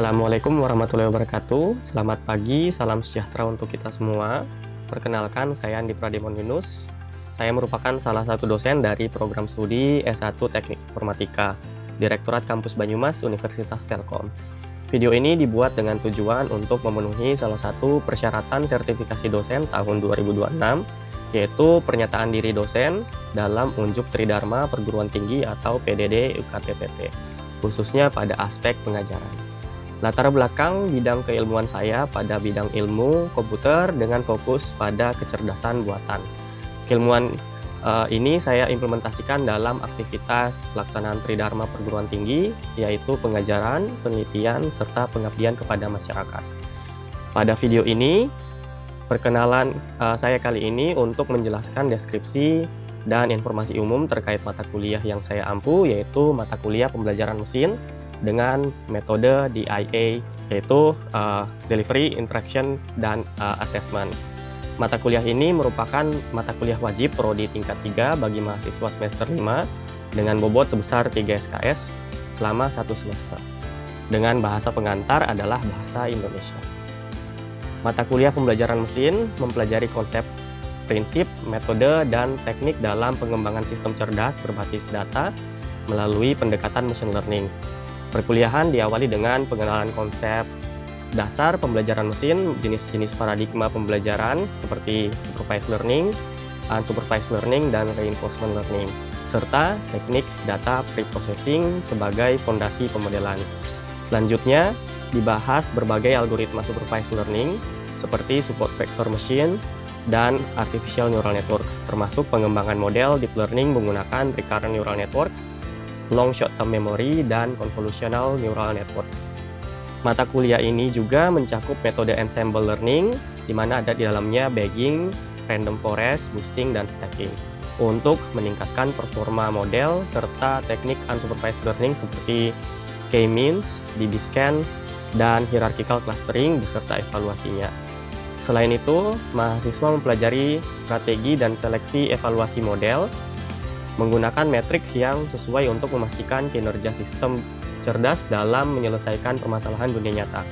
Assalamualaikum warahmatullahi wabarakatuh. Selamat pagi, salam sejahtera untuk kita semua. Perkenalkan, saya Andi Prademon Yunus. Saya merupakan salah satu dosen dari program studi S1 Teknik Informatika, Direktorat Kampus Banyumas Universitas Telkom. Video ini dibuat dengan tujuan untuk memenuhi salah satu persyaratan sertifikasi dosen tahun 2026, yaitu pernyataan diri dosen dalam unjuk tridharma perguruan tinggi atau PDD UKT-PT, khususnya pada aspek pengajaran. Latar belakang bidang keilmuan saya pada bidang ilmu komputer dengan fokus pada kecerdasan buatan. Keilmuan ini saya implementasikan dalam aktivitas pelaksanaan tridharma perguruan tinggi, yaitu pengajaran, penelitian, serta pengabdian kepada masyarakat. Pada video ini, perkenalan saya kali ini untuk menjelaskan deskripsi dan informasi umum terkait mata kuliah yang saya ampu, yaitu mata kuliah pembelajaran mesin dengan metode DIA, yaitu Delivery, Interaction, dan Assessment. Mata kuliah ini merupakan mata kuliah wajib prodi tingkat 3 bagi mahasiswa semester 5 dengan bobot sebesar 3 SKS selama 1 semester. Dengan bahasa pengantar adalah bahasa Indonesia. Mata kuliah pembelajaran mesin mempelajari konsep, prinsip, metode, dan teknik dalam pengembangan sistem cerdas berbasis data melalui pendekatan machine learning. Perkuliahan diawali dengan pengenalan konsep dasar pembelajaran mesin, jenis-jenis paradigma pembelajaran seperti supervised learning, unsupervised learning, dan reinforcement learning, serta teknik data preprocessing sebagai fondasi pemodelan. Selanjutnya, dibahas berbagai algoritma supervised learning seperti support vector machine dan artificial neural network, termasuk pengembangan model deep learning menggunakan recurrent neural network, long short-term memory, dan convolutional neural network. Mata kuliah ini juga mencakup metode ensemble learning, di mana ada di dalamnya bagging, random forest, boosting, dan stacking, untuk meningkatkan performa model, serta teknik unsupervised learning seperti K-means, DB-scan, dan hierarchical clustering beserta evaluasinya. Selain itu, mahasiswa mempelajari strategi dan seleksi evaluasi model, menggunakan metrik yang sesuai untuk memastikan kinerja sistem cerdas dalam menyelesaikan permasalahan dunia nyata.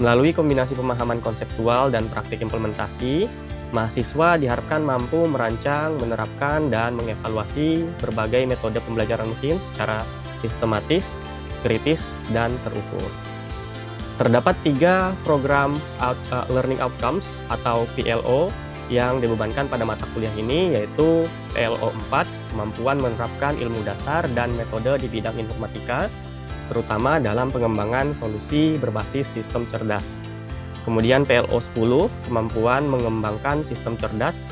Melalui kombinasi pemahaman konseptual dan praktik implementasi, mahasiswa diharapkan mampu merancang, menerapkan, dan mengevaluasi berbagai metode pembelajaran mesin secara sistematis, kritis, dan terukur. Terdapat 3 program Learning Outcomes atau PLO yang dibebankan pada mata kuliah ini, yaitu PLO 4, kemampuan menerapkan ilmu dasar dan metode di bidang informatika, terutama dalam pengembangan solusi berbasis sistem cerdas. Kemudian PLO 10, kemampuan mengembangkan sistem cerdas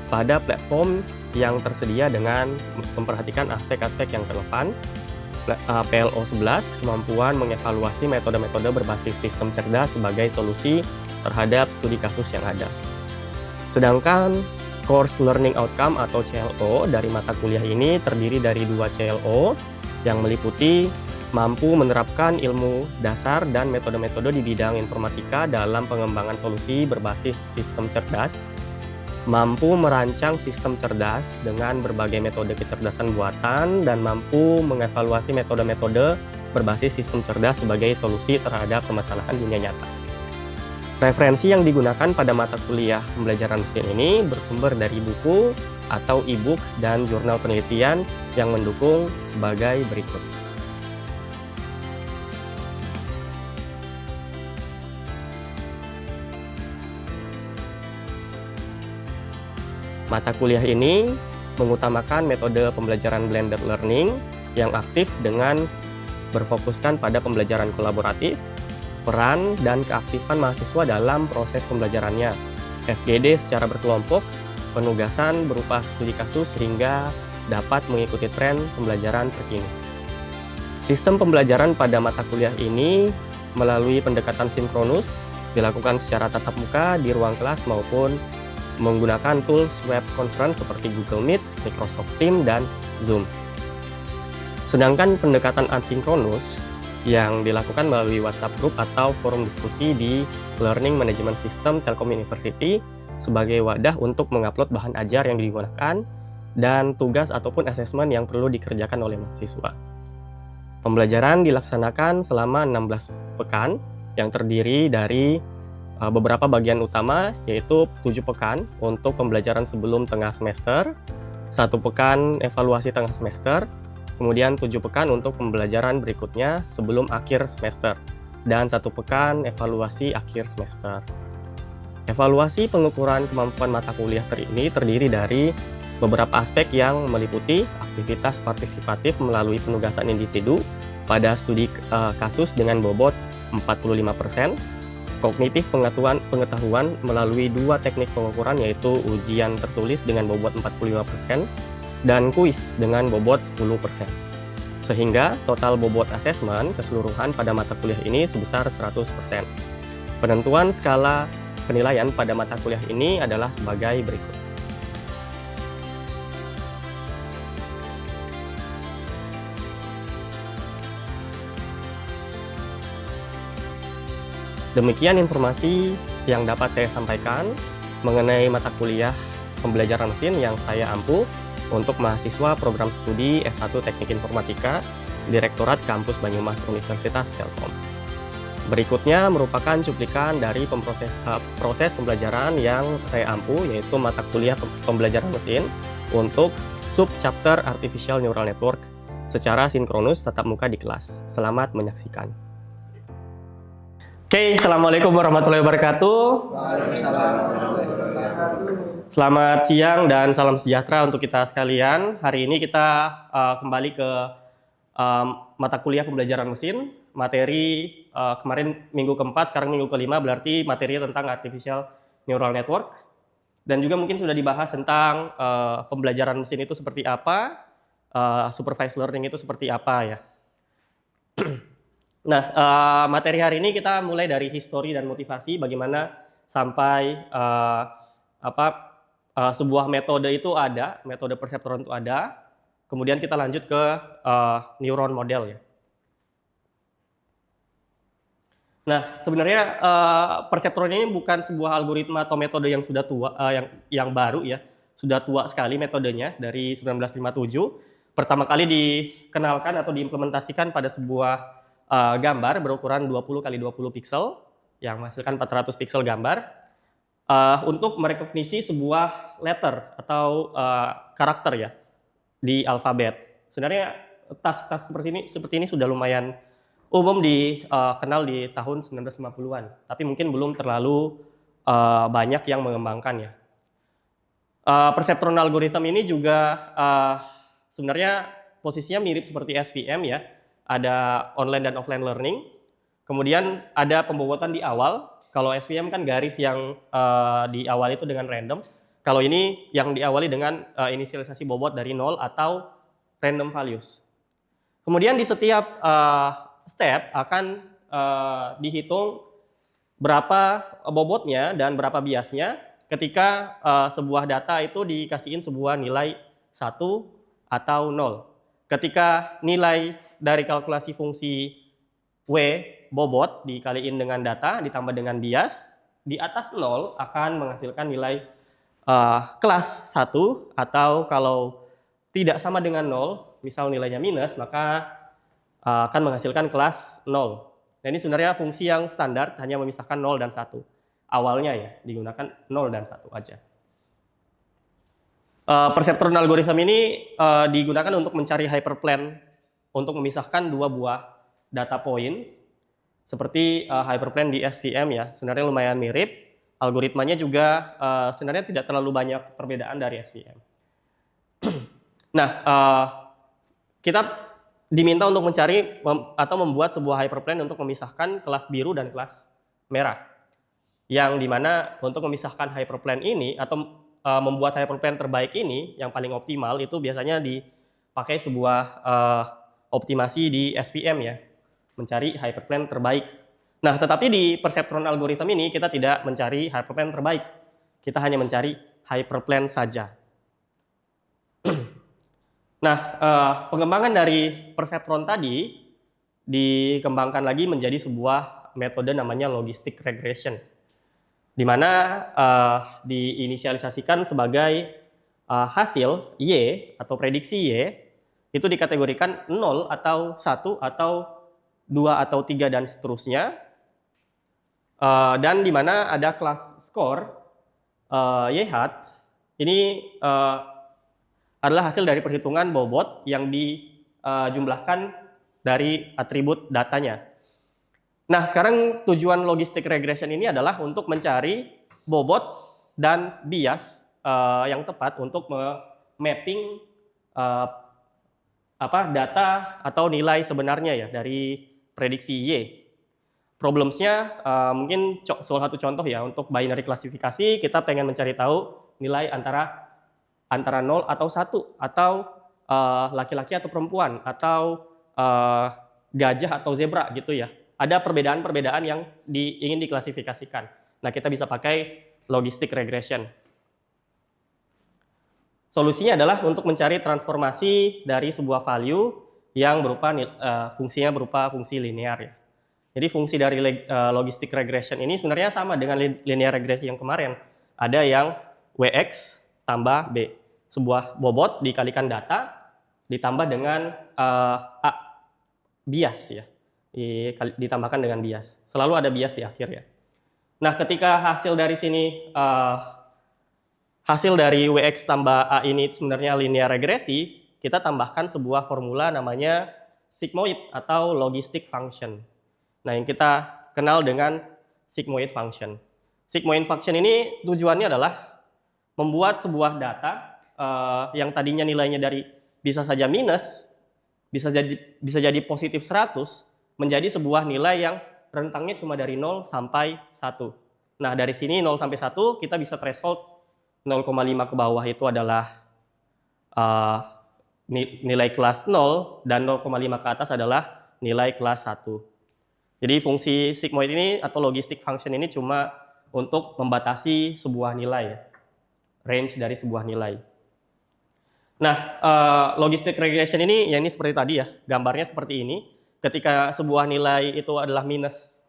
pada platform yang tersedia dengan memperhatikan aspek-aspek yang relevan. PLO 11, kemampuan mengevaluasi metode-metode berbasis sistem cerdas sebagai solusi terhadap studi kasus yang ada. Sedangkan Course Learning Outcome atau CLO dari mata kuliah ini terdiri dari 2 CLO yang meliputi mampu menerapkan ilmu dasar dan metode-metode di bidang informatika dalam pengembangan solusi berbasis sistem cerdas, mampu merancang sistem cerdas dengan berbagai metode kecerdasan buatan, dan mampu mengevaluasi metode-metode berbasis sistem cerdas sebagai solusi terhadap permasalahan dunia nyata. Referensi yang digunakan pada mata kuliah pembelajaran mesin ini bersumber dari buku atau e-book dan jurnal penelitian yang mendukung sebagai berikut. Mata kuliah ini mengutamakan metode pembelajaran blended learning yang aktif dengan berfokuskan pada pembelajaran kolaboratif, peran dan keaktifan mahasiswa dalam proses pembelajarannya, FGD secara berkelompok, penugasan berupa studi kasus sehingga dapat mengikuti tren pembelajaran terkini. Sistem pembelajaran pada mata kuliah ini melalui pendekatan sinkronus, dilakukan secara tatap muka di ruang kelas maupun menggunakan tools web conference seperti Google Meet, Microsoft Teams, dan Zoom. Sedangkan pendekatan asinkronus yang dilakukan melalui WhatsApp Group atau forum diskusi di Learning Management System Telkom University sebagai wadah untuk mengupload bahan ajar yang digunakan dan tugas ataupun asesmen yang perlu dikerjakan oleh mahasiswa. Pembelajaran dilaksanakan selama 16 pekan yang terdiri dari beberapa bagian utama, yaitu 7 pekan untuk pembelajaran sebelum tengah semester, 1 pekan evaluasi tengah semester, kemudian 7 pekan untuk pembelajaran berikutnya sebelum akhir semester, dan 1 pekan evaluasi akhir semester. Evaluasi pengukuran kemampuan mata kuliah ini terdiri dari beberapa aspek yang meliputi aktivitas partisipatif melalui penugasan individu pada studi kasus dengan bobot 45%, kognitif pengetahuan melalui 2 teknik pengukuran yaitu ujian tertulis dengan bobot 45% dan kuis dengan bobot 10%. Sehingga total bobot asesmen keseluruhan pada mata kuliah ini sebesar 100%. Penentuan skala penilaian pada mata kuliah ini adalah sebagai berikut. Demikian informasi yang dapat saya sampaikan mengenai mata kuliah pembelajaran mesin yang saya ampu untuk mahasiswa program studi S1 Teknik Informatika Direktorat Kampus Banyumas Universitas Telkom. Berikutnya merupakan cuplikan dari proses pembelajaran yang saya ampu, yaitu mata kuliah pembelajaran mesin untuk sub-chapter Artificial Neural Network secara sinkronus tatap muka di kelas. Selamat menyaksikan. Oke, Assalamualaikum warahmatullahi wabarakatuh. Waalaikumsalam warahmatullahi wabarakatuh. Selamat siang dan salam sejahtera untuk kita sekalian. Hari ini kita kembali ke mata kuliah pembelajaran mesin. Materi kemarin minggu keempat, sekarang minggu kelima, berarti materi tentang Artificial Neural Network. Dan juga mungkin sudah dibahas tentang pembelajaran mesin itu seperti apa, supervised learning itu seperti apa ya. Nah, materi hari ini kita mulai dari histori dan motivasi, bagaimana sampai sebuah metode itu ada, metode perseptron itu ada, kemudian kita lanjut ke neuron model ya. Nah, sebenarnya perseptron ini bukan sebuah algoritma atau metode yang sudah tua, yang baru ya, sudah tua sekali metodenya dari 1957. Pertama kali dikenalkan atau diimplementasikan pada sebuah gambar berukuran 20 x 20 piksel yang menghasilkan 400 piksel gambar untuk merekognisi sebuah letter atau karakter ya di alfabet. Sebenarnya task seperti ini sudah lumayan umum dikenal di tahun 1950-an, tapi mungkin belum terlalu banyak yang mengembangkannya. Perseptron algorithm ini juga sebenarnya posisinya mirip seperti SVM ya. Ada online dan offline learning, kemudian ada pembobotan di awal. Kalau SVM kan garis yang diawali itu dengan random, kalau ini yang diawali dengan inisialisasi bobot dari 0 atau random values. Kemudian di setiap step akan dihitung berapa bobotnya dan berapa biasnya ketika sebuah data itu dikasihin sebuah nilai 1 atau 0. Ketika nilai dari kalkulasi fungsi W bobot dikaliin dengan data ditambah dengan bias, di atas 0 akan menghasilkan nilai kelas 1, atau kalau tidak sama dengan 0, misal nilainya minus, maka akan menghasilkan kelas 0. Nah, ini sebenarnya fungsi yang standar, hanya memisahkan 0 dan 1. Awalnya ya, digunakan 0 dan 1 aja. Perseptron algorithm ini digunakan untuk mencari hyperplane untuk memisahkan dua buah data points seperti hyperplane di SVM ya. Sebenarnya lumayan mirip, algoritmanya juga sebenarnya tidak terlalu banyak perbedaan dari SVM. Nah, kita diminta untuk mencari atau membuat sebuah hyperplane untuk memisahkan kelas biru dan kelas merah. Yang dimana untuk memisahkan hyperplane ini atau membuat hyperplane terbaik ini yang paling optimal itu biasanya dipakai sebuah optimasi di SVM ya, mencari hyperplane terbaik. Nah, tetapi di perseptron algorithm ini kita tidak mencari hyperplane terbaik, kita hanya mencari hyperplane saja. Nah, pengembangan dari perseptron tadi dikembangkan lagi menjadi sebuah metode namanya logistic regression, di mana diinisialisasikan sebagai hasil Y atau prediksi Y itu dikategorikan 0 atau 1 atau 2 atau 3 dan seterusnya. Dan di mana ada kelas skor YH ini adalah hasil dari perhitungan bobot yang dijumlahkan dari atribut datanya. Nah, sekarang tujuan logistic regression ini adalah untuk mencari bobot dan bias yang tepat untuk mapping data atau nilai sebenarnya ya dari prediksi Y. Problemsnya mungkin salah satu contoh ya, untuk binary klasifikasi kita pengen mencari tahu nilai antara 0 atau 1, atau laki-laki atau perempuan, atau gajah atau zebra gitu ya. Ada perbedaan-perbedaan yang ingin diklasifikasikan. Nah, kita bisa pakai logistic regression. Solusinya adalah untuk mencari transformasi dari sebuah value yang berupa fungsinya berupa fungsi linear ya. Jadi fungsi dari logistic regression ini sebenarnya sama dengan linear regresi yang kemarin. Ada yang Wx tambah B. Sebuah bobot dikalikan data ditambah dengan bias ya. Ditambahkan dengan bias. Selalu ada bias di akhir ya. Nah, ketika hasil dari sini hasil dari Wx tambah A ini sebenarnya linear regresi, kita tambahkan sebuah formula namanya sigmoid atau logistic function. Nah, yang kita kenal dengan sigmoid function. Sigmoid function ini tujuannya adalah membuat sebuah data yang tadinya nilainya dari bisa saja minus, bisa jadi positif 100, menjadi sebuah nilai yang rentangnya cuma dari 0 sampai 1. Nah, dari sini 0 sampai 1 kita bisa threshold 0,5 ke bawah itu adalah nilai kelas 0, dan 0,5 ke atas adalah nilai kelas 1. Jadi fungsi sigmoid ini atau logistic function ini cuma untuk membatasi sebuah nilai, range dari sebuah nilai. Nah, logistic regression ini, ya ini seperti tadi ya, gambarnya seperti ini. Ketika sebuah nilai itu adalah minus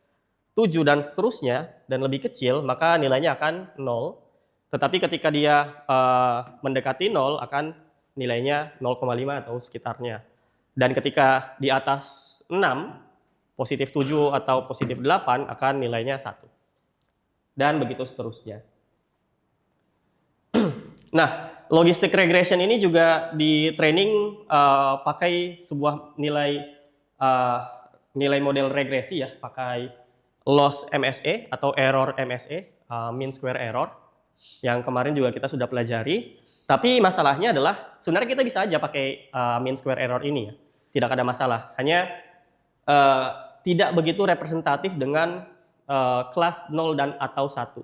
7 dan seterusnya, dan lebih kecil, maka nilainya akan 0. Tetapi ketika dia mendekati 0, akan nilainya 0,5 atau sekitarnya. Dan ketika di atas 6, positif 7 atau positif 8, akan nilainya 1. Dan begitu seterusnya. Nah, logistic regression ini juga di training pakai sebuah nilai model regresi ya, pakai loss MSE atau error MSE, mean square error, yang kemarin juga kita sudah pelajari. Tapi masalahnya adalah sebenarnya kita bisa aja pakai mean square error ini ya, tidak ada masalah. Hanya tidak begitu representatif dengan kelas 0 dan atau 1.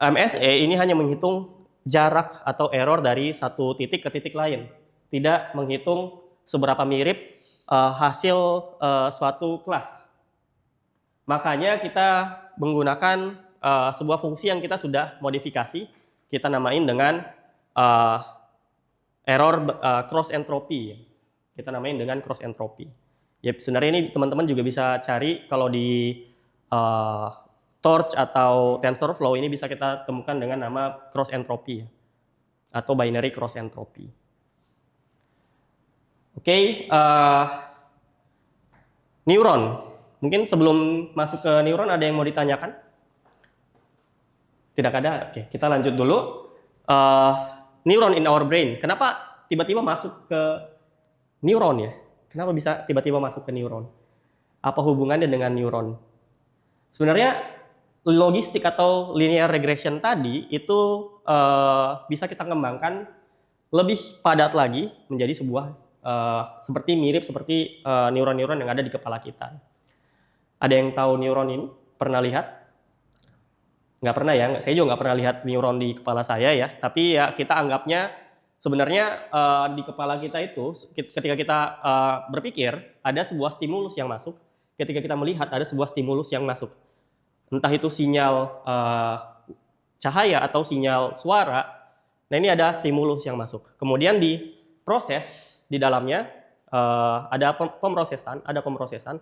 MSE ini hanya menghitung jarak atau error dari satu titik ke titik lain, tidak menghitung seberapa mirip hasil suatu kelas. Makanya kita menggunakan sebuah fungsi yang kita sudah modifikasi, kita namain dengan error cross entropy. Kita namain dengan cross entropy. Ya, sebenarnya ini teman-teman juga bisa cari kalau di Torch atau TensorFlow ini bisa kita temukan dengan nama cross entropy atau binary cross entropy. Oke, neuron. Mungkin sebelum masuk ke neuron ada yang mau ditanyakan? Tidak ada? Oke, kita lanjut dulu. Neuron in our brain. Kenapa tiba-tiba masuk ke neuron ya? Kenapa bisa tiba-tiba masuk ke neuron? Apa hubungannya dengan neuron? Sebenarnya logistik atau linear regression tadi itu bisa kita kembangkan lebih padat lagi menjadi sebuah mirip seperti neuron-neuron yang ada di kepala kita. Ada yang tahu neuron ini? Pernah lihat? Nggak pernah ya, saya juga nggak pernah lihat neuron di kepala saya ya. Tapi ya kita anggapnya sebenarnya di kepala kita itu ketika kita berpikir ada sebuah stimulus yang masuk. Ketika kita melihat ada sebuah stimulus yang masuk. Entah itu sinyal cahaya atau sinyal suara. Nah, ini ada stimulus yang masuk. Kemudian diproses di dalamnya ada pemrosesan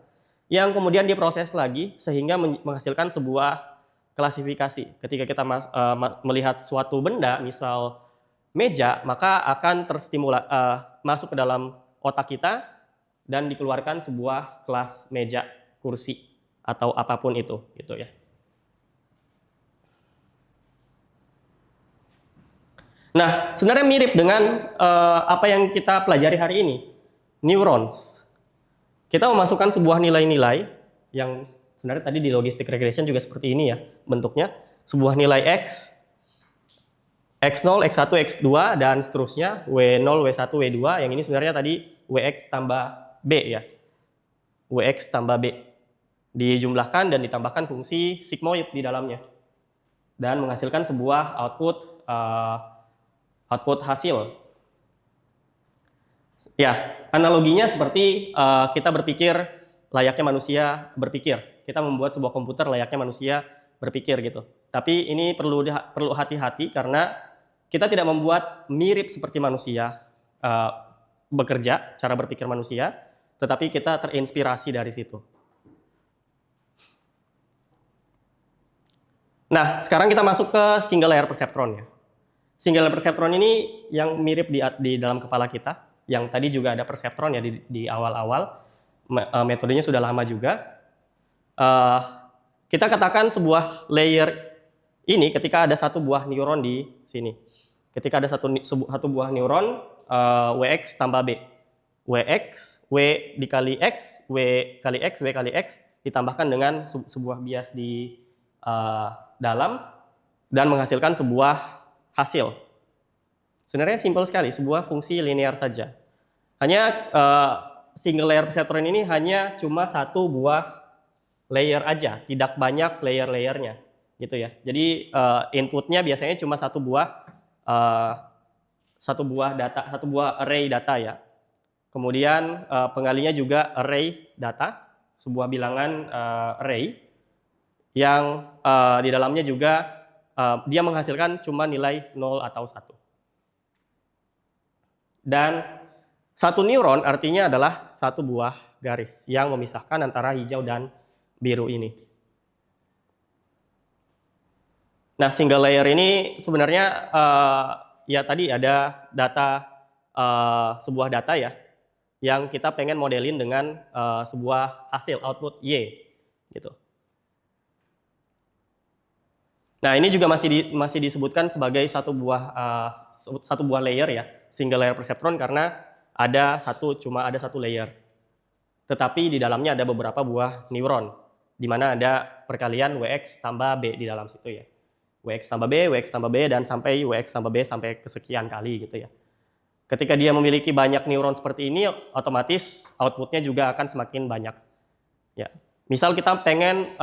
yang kemudian diproses lagi sehingga menghasilkan sebuah klasifikasi. Ketika kita melihat suatu benda, misal meja, maka akan masuk ke dalam otak kita dan dikeluarkan sebuah kelas meja, kursi, atau apapun itu, gitu ya. Nah, sebenarnya mirip dengan apa yang kita pelajari hari ini, neurons. Kita memasukkan sebuah nilai-nilai yang sebenarnya tadi di logistic regression juga seperti ini ya bentuknya, sebuah nilai x, x0, x1, x2, dan seterusnya, w0, w1, w2, yang ini sebenarnya tadi wx tambah b ya, wx tambah b, dijumlahkan dan ditambahkan fungsi sigmoid di dalamnya, dan menghasilkan sebuah output hasil. Ya, analoginya seperti kita berpikir layaknya manusia berpikir. Kita membuat sebuah komputer layaknya manusia berpikir gitu. Tapi ini perlu hati-hati karena kita tidak membuat mirip seperti manusia bekerja, cara berpikir manusia, tetapi kita terinspirasi dari situ. Nah, sekarang kita masuk ke single layer perceptron ya. Single layer perceptron ini yang mirip di dalam kepala kita. Yang tadi juga ada perceptron ya di awal-awal, metodenya sudah lama juga. Kita katakan sebuah layer ini ketika ada satu buah neuron di sini. Ketika ada satu buah neuron, Wx tambah B. Wx, W dikali X, W kali X, W kali X, ditambahkan dengan sebuah bias di dalam, dan menghasilkan sebuah hasil. Sebenarnya simpel sekali, sebuah fungsi linear saja. Hanya single layer perceptron ini hanya cuma satu buah layer aja, tidak banyak layer-layernya, gitu ya. Jadi inputnya biasanya cuma satu buah array data ya. Kemudian pengalinya juga array data, sebuah bilangan array yang di dalamnya juga dia menghasilkan cuma nilai 0 atau 1. Dan satu neuron artinya adalah satu buah garis yang memisahkan antara hijau dan biru ini. Nah, single layer ini sebenarnya ya tadi ada data, sebuah data ya, yang kita pengen modelin dengan sebuah hasil output Y, gitu. Nah, ini juga masih disebutkan sebagai satu buah layer ya, single layer perceptron, karena cuma ada satu layer. Tetapi di dalamnya ada beberapa buah neuron, di mana ada perkalian Wx tambah B di dalam situ ya. Wx tambah B, dan sampai Wx tambah B sampai kesekian kali gitu ya. Ketika dia memiliki banyak neuron seperti ini, otomatis outputnya juga akan semakin banyak. Ya. Misal kita pengen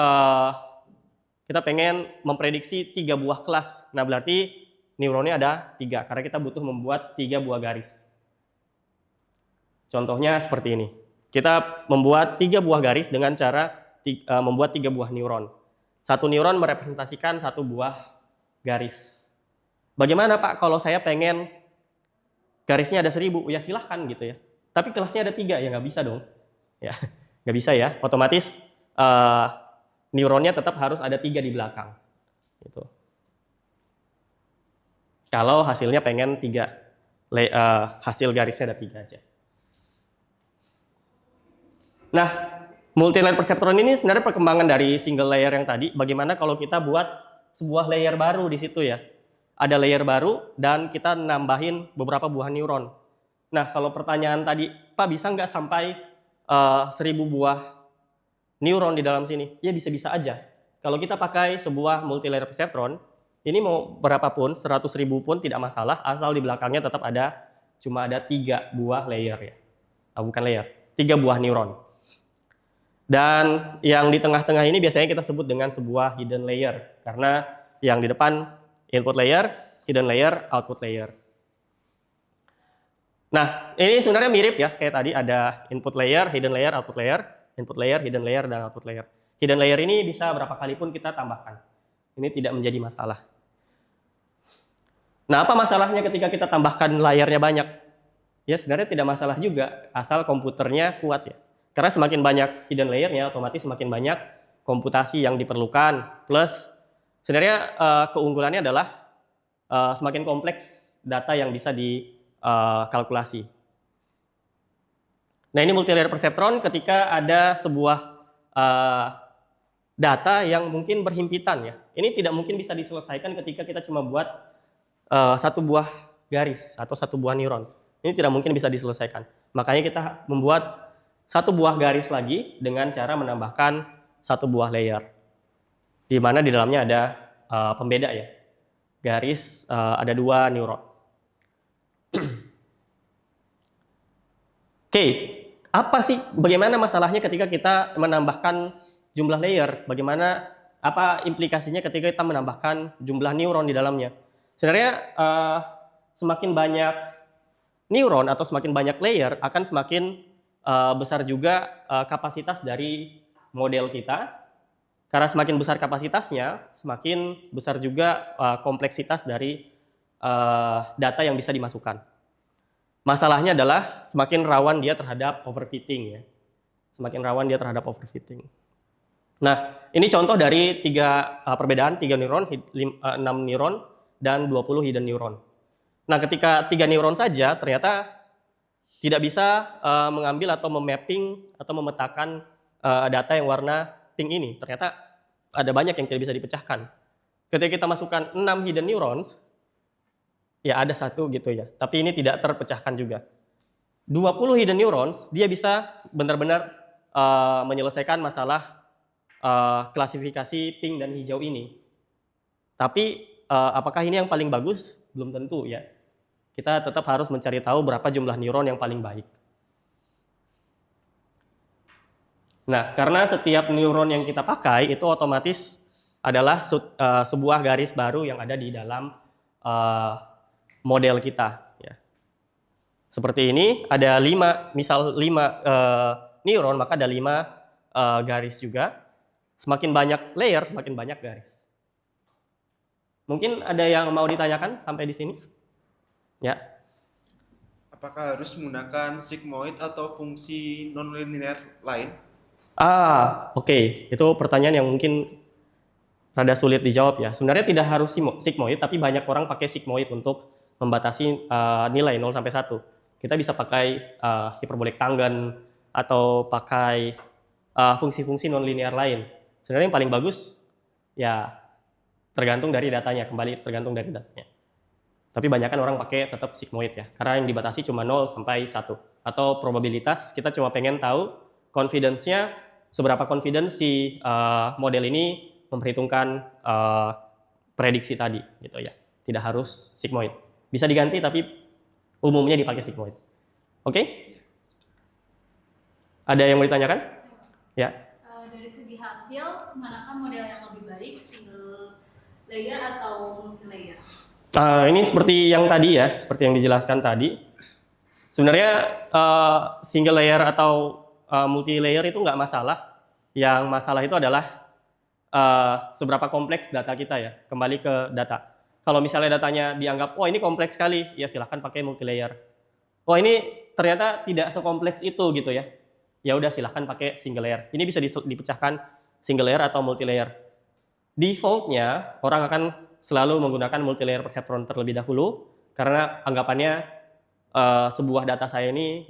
memprediksi 3 buah kelas. Nah, berarti neuronnya ada 3, karena kita butuh membuat 3 buah garis. Contohnya seperti ini. Kita membuat 3 buah garis dengan cara membuat 3 buah neuron. Satu neuron merepresentasikan satu buah garis. Bagaimana Pak kalau saya pengen garisnya ada 1000? Ya silahkan gitu ya. Tapi kelasnya ada 3, ya nggak bisa dong. Ya, nggak bisa ya. Otomatis neuronnya tetap harus ada 3 di belakang. Gitu. Kalau hasilnya pengen 3, hasil garisnya ada 3 aja. Nah, multi-layer perceptron ini sebenarnya perkembangan dari single layer yang tadi. Bagaimana kalau kita buat sebuah layer baru di situ ya. Ada layer baru dan kita nambahin beberapa buah neuron. Nah, kalau pertanyaan tadi, Pak bisa nggak sampai 1000 buah neuron di dalam sini? Ya bisa-bisa aja. Kalau kita pakai sebuah multi-layer perceptron, ini mau berapapun, 100.000 pun tidak masalah, asal di belakangnya tetap cuma ada 3 buah layer ya. Bukan layer, 3 buah neuron. Dan yang di tengah-tengah ini biasanya kita sebut dengan sebuah hidden layer, karena yang di depan input layer, hidden layer, output layer. Nah, ini sebenarnya mirip ya, kayak tadi ada input layer, hidden layer, output layer, input layer, hidden layer, dan output layer. Hidden layer ini bisa berapa kali pun kita tambahkan. Ini tidak menjadi masalah. Nah, apa masalahnya ketika kita tambahkan layernya banyak? Ya, sebenarnya tidak masalah juga, asal komputernya kuat ya. Karena semakin banyak hidden layernya, otomatis semakin banyak komputasi yang diperlukan. Plus, sebenarnya keunggulannya adalah semakin kompleks data yang bisa dikalkulasi. Nah, ini multilayer perceptron ketika ada sebuah data yang mungkin berhimpitan ya. Ini tidak mungkin bisa diselesaikan ketika kita cuma buat satu buah garis atau satu buah neuron. Ini tidak mungkin bisa diselesaikan. Makanya kita membuat satu buah garis lagi dengan cara menambahkan satu buah layer. Di mana di dalamnya ada pembeda ya. Garis ada 2 neuron. Oke, apa sih bagaimana masalahnya ketika kita menambahkan jumlah layer? Bagaimana apa implikasinya ketika kita menambahkan jumlah neuron di dalamnya? Sebenarnya semakin banyak neuron atau semakin banyak layer akan semakin besar juga kapasitas dari model kita. Karena semakin besar kapasitasnya, semakin besar juga kompleksitas dari data yang bisa dimasukkan. Masalahnya adalah semakin rawan dia terhadap overfitting ya. Semakin rawan dia terhadap overfitting. Nah, ini contoh dari 3 perbedaan, 3 neuron, 6 neuron, dan 20 hidden neuron. Nah, ketika 3 neuron saja ternyata tidak bisa mengambil atau memapping atau memetakan data yang warna pink ini. Ternyata ada banyak yang tidak bisa dipecahkan. Ketika kita masukkan 6 hidden neurons, ya ada 1 gitu ya, tapi ini tidak terpecahkan juga. 20 hidden neurons, dia bisa benar-benar menyelesaikan masalah klasifikasi pink dan hijau ini. Tapi apakah ini yang paling bagus? Belum tentu ya. Kita tetap harus mencari tahu berapa jumlah neuron yang paling baik. Nah, karena setiap neuron yang kita pakai itu otomatis adalah sebuah garis baru yang ada di dalam model kita. Ya. Seperti ini, ada 5 neuron, maka ada 5 garis juga. Semakin banyak layer, semakin banyak garis. Mungkin ada yang mau ditanyakan sampai di sini? Ya. Apakah harus menggunakan sigmoid atau fungsi nonlinear lain? Oke. Itu pertanyaan yang mungkin rada sulit dijawab ya. Sebenarnya tidak harus sigmoid, tapi banyak orang pakai sigmoid untuk membatasi nilai 0 sampai 1. Kita bisa pakai hyperbolic tangent atau pakai fungsi-fungsi nonlinear lain. Sebenarnya yang paling bagus ya tergantung dari datanya, kembali tergantung dari datanya. Tapi banyak kan orang pakai tetap sigmoid ya, karena yang dibatasi cuma 0 sampai 1. Atau probabilitas, kita cuma pengen tahu confidence-nya, seberapa confidence si model ini memperhitungkan prediksi tadi gitu ya. Tidak harus sigmoid. Bisa diganti tapi umumnya dipakai sigmoid. Oke? Ada yang mau ditanyakan? Ya. Dari segi hasil, manakah model yang lebih baik, single layer atau multi layer? Ini seperti yang tadi ya, seperti yang dijelaskan tadi. Sebenarnya single layer atau multi layer itu nggak masalah. Yang masalah itu adalah seberapa kompleks data kita ya. Kembali ke data. Kalau misalnya datanya dianggap, oh ini kompleks sekali, ya silahkan pakai multi layer. Oh ini ternyata tidak sekompleks itu gitu ya. Ya udah silahkan pakai single layer. Ini bisa dipecahkan single layer atau multi layer. Defaultnya orang akan selalu menggunakan multilayer perceptron terlebih dahulu karena anggapannya sebuah data saya ini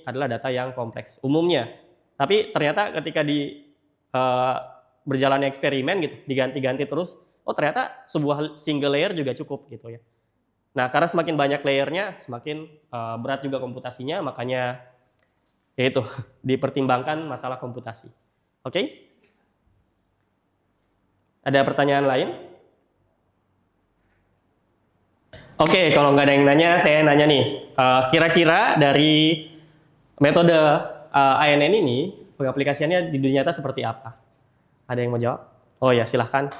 adalah data yang kompleks umumnya. Tapi ternyata ketika di berjalannya eksperimen gitu diganti-ganti terus, oh ternyata sebuah single layer juga cukup gitu ya. Nah karena semakin banyak layernya semakin berat juga komputasinya, makanya yaitu dipertimbangkan masalah komputasi. Oke? Ada pertanyaan lain? Oke, kalau nggak ada yang nanya, saya nanya nih. Kira-kira dari metode ANN ini, pengaplikasiannya di dunia nyata seperti apa? Ada yang mau jawab? Oh ya, silahkan.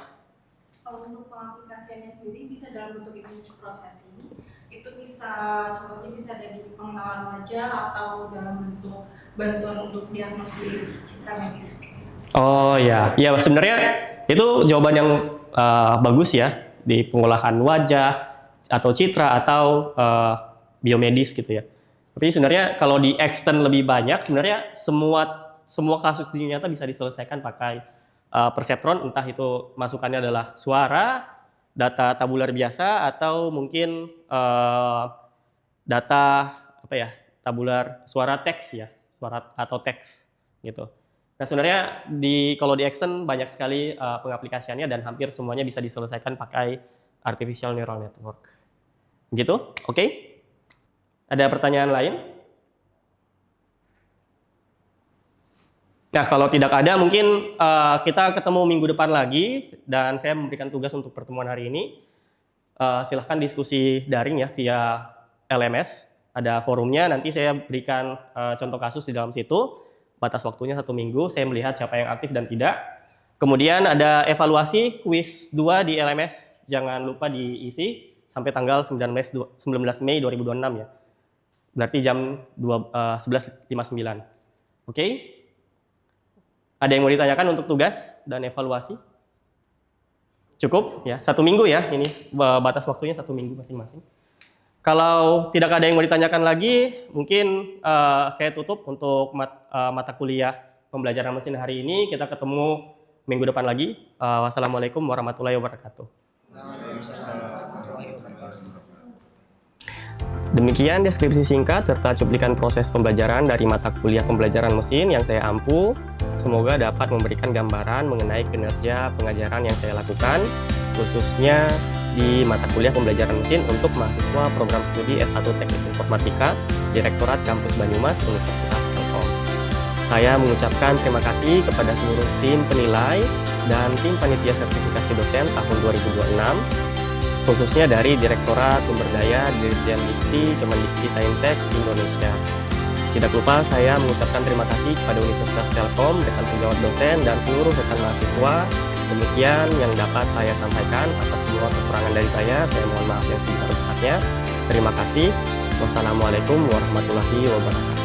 Kalau untuk pengaplikasiannya sendiri bisa dalam bentuk image processing. Itu bisa, contohnya bisa ada di pengenalan wajah atau dalam bentuk bantuan untuk diagnosis citra medis. Oh ya, ya sebenarnya itu jawaban yang bagus ya di pengolahan wajah atau citra atau biomedis gitu ya. Tapi sebenarnya kalau di extend lebih banyak, sebenarnya semua kasus di dunia nyata bisa diselesaikan pakai perceptron, entah itu masukannya adalah suara, data tabular biasa atau mungkin data apa ya, tabular suara teks ya, suara atau teks gitu. Nah sebenarnya kalau di Extend banyak sekali pengaplikasiannya dan hampir semuanya bisa diselesaikan pakai artificial neural network. Gitu, oke? Ada pertanyaan lain? Nah, kalau tidak ada, mungkin kita ketemu minggu depan lagi dan saya memberikan tugas untuk pertemuan hari ini. Silahkan diskusi daring ya via LMS, ada forumnya. Nanti saya berikan contoh kasus di dalam situ. Batas waktunya 1 minggu. Saya melihat siapa yang aktif dan tidak. Kemudian ada evaluasi quiz 2 di LMS. Jangan lupa diisi sampai tanggal 19 Mei 2026 ya. Berarti jam 11.59. Oke? Ada yang mau ditanyakan untuk tugas dan evaluasi? Cukup ya, 1 minggu ya ini batas waktunya 1 minggu masing-masing. Kalau tidak ada yang mau ditanyakan lagi, mungkin saya tutup untuk mata kuliah pembelajaran mesin hari ini. Kita ketemu minggu depan lagi. Wassalamualaikum warahmatullahi wabarakatuh. Demikian deskripsi singkat serta cuplikan proses pembelajaran dari mata kuliah pembelajaran mesin yang saya ampu. Semoga dapat memberikan gambaran mengenai kinerja pengajaran yang saya lakukan, khususnya di mata kuliah pembelajaran mesin untuk mahasiswa program studi S1 Teknik Informatika, Direktorat Kampus Banyumas, Universitas Telkom. Saya mengucapkan terima kasih kepada seluruh tim penilai dan tim panitia sertifikasi dosen tahun 2026, khususnya dari Direktorat Sumber Daya Dirjen Dikti Kemendikti Saintek Indonesia. Tidak lupa saya mengucapkan terima kasih kepada Universitas Telkom, rekan pegawai dosen, dan seluruh rekan mahasiswa. Demikian yang dapat saya sampaikan. Atas semua kekurangan dari saya mohon maaf yang sebesar-besarnya. Terima kasih. Wassalamualaikum warahmatullahi wabarakatuh.